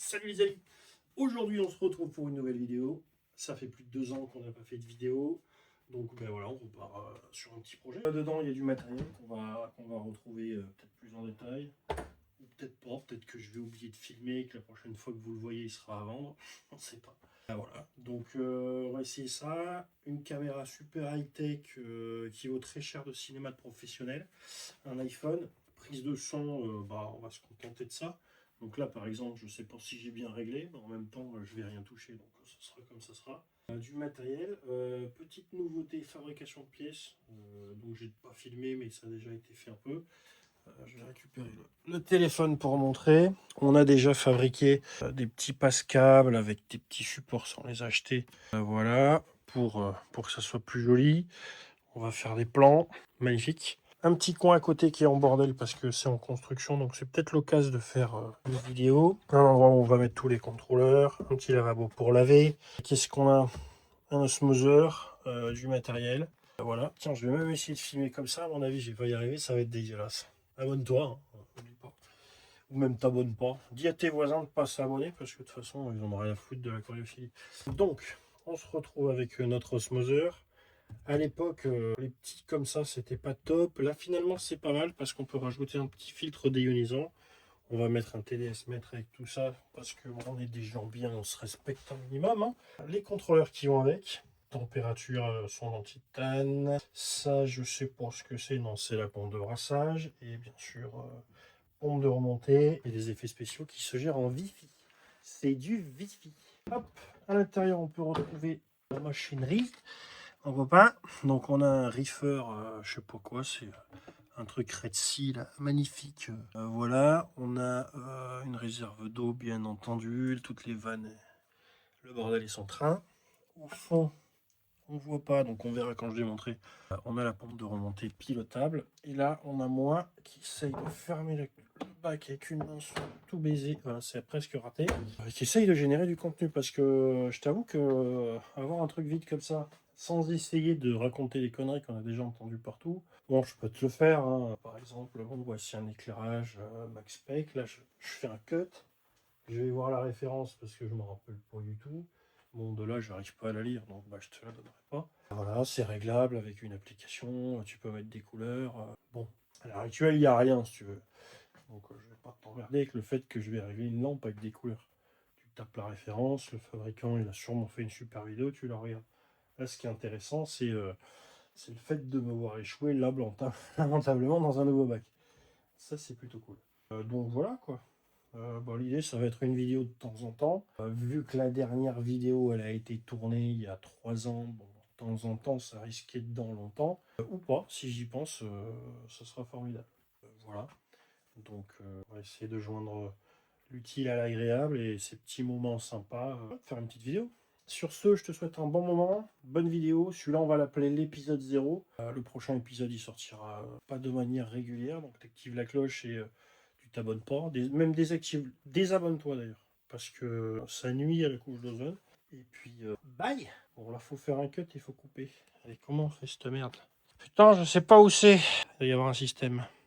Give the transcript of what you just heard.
Salut les amis, aujourd'hui on se retrouve pour une nouvelle vidéo. Ça fait plus de 2 ans qu'on n'a pas fait de vidéo, donc ben voilà, on repart sur un petit projet. Là-dedans il y a du matériel qu'on va retrouver peut-être plus en détail, ou peut-être pas, peut-être que je vais oublier de filmer, que la prochaine fois que vous le voyez il sera à vendre, on ne sait pas. Ah, voilà, donc on va essayer ça, une caméra super high-tech qui vaut très cher de cinéma de professionnel, un iPhone, prise de son, on va se contenter de ça. Donc là, par exemple, je ne sais pas si j'ai bien réglé, mais en même temps, je ne vais rien toucher, donc ça sera comme ça sera. Du matériel, petite nouveauté, fabrication de pièces. Donc j'ai pas filmé, mais ça a déjà été fait un peu. Je vais récupérer le téléphone pour montrer. On a déjà fabriqué des petits passe-câbles avec des petits supports sans les acheter. Voilà, pour que ça soit plus joli. On va faire des plans magnifiques. Un petit coin à côté qui est en bordel parce que c'est en construction, donc c'est peut-être l'occasion de faire une vidéo. Un endroit où on va mettre tous les contrôleurs, un petit lavabo pour laver. Qu'est-ce qu'on a? Un osmoseur, du matériel. Voilà. Tiens, je vais même essayer de filmer comme ça. À mon avis, je vais pas y arriver, ça va être dégueulasse. Abonne-toi, hein. Oublie pas. Ou même t'abonne pas. Dis à tes voisins de pas s'abonner parce que de toute façon, ils en ont rien à foutre de la choréophilie. Donc, on se retrouve avec notre osmoseur. À l'époque, les petits comme ça, c'était pas top. Là, finalement, c'est pas mal parce qu'on peut rajouter un petit filtre déionisant. On va mettre un TDS mètre avec tout ça parce qu'on est des gens bien, on se respecte un minimum, hein. Les contrôleurs qui vont avec. Température sont en titane. Ça, je sais pas ce que c'est. Non, c'est la pompe de brassage. Et bien sûr, pompe de remontée. Et des effets spéciaux qui se gèrent en Wi-Fi. C'est du Wi-Fi. Hop, à l'intérieur, on peut retrouver la machinerie. On voit pas. Donc on a un reefer, je sais pas quoi, c'est un truc Red Sea là, magnifique. Voilà, on a une réserve d'eau bien entendu, toutes les vannes, le bordel et son train. Au fond, on voit pas, donc on verra quand je vais montrer. On a la pompe de remontée pilotable. Et là, on a moi qui essaye de fermer le bac avec une main sur tout baiser. Voilà, c'est presque raté. Qui essaye de générer du contenu parce que je t'avoue que avoir un truc vide comme ça, sans essayer de raconter des conneries qu'on a déjà entendues partout, bon, je peux te le faire, hein. Par exemple, bon, voici un éclairage Max Spec. Là, je fais un cut. Je vais voir la référence parce que je me rappelle pas du tout. Bon, de là, je n'arrive pas à la lire, donc bah, je te la donnerai pas. Voilà, c'est réglable avec une application. Tu peux mettre des couleurs. Bon, à l'heure actuelle, il n'y a rien si tu veux. Donc, je vais pas t'emmerder avec le fait que je vais régler une lampe avec des couleurs. Tu tapes la référence, le fabricant, il a sûrement fait une super vidéo, tu la regardes. Là, ce qui est intéressant, c'est le fait de me voir échouer lamentablement dans un nouveau bac. Ça, c'est plutôt cool. Donc voilà quoi. L'idée, ça va être une vidéo de temps en temps. Vu que la dernière vidéo, elle a été tournée il y a 3 ans, bon, de temps en temps, ça risquait de dans longtemps. Ou pas, si j'y pense, ce sera formidable. Voilà. Donc, on va essayer de joindre l'utile à l'agréable et ces petits moments sympas, faire une petite vidéo. Sur ce, je te souhaite un bon moment, bonne vidéo. Celui-là, on va l'appeler l'épisode 0. Le prochain épisode, il sortira pas de manière régulière, donc tu actives la cloche et tu t'abonnes pas. Même désactive, désabonne-toi d'ailleurs, parce que ça nuit à la couche d'ozone. Et puis, bye. Bon, là, faut faire un cut, il faut couper. Allez, comment on fait cette merde? Putain, je sais pas où c'est. Il doit y avoir un système.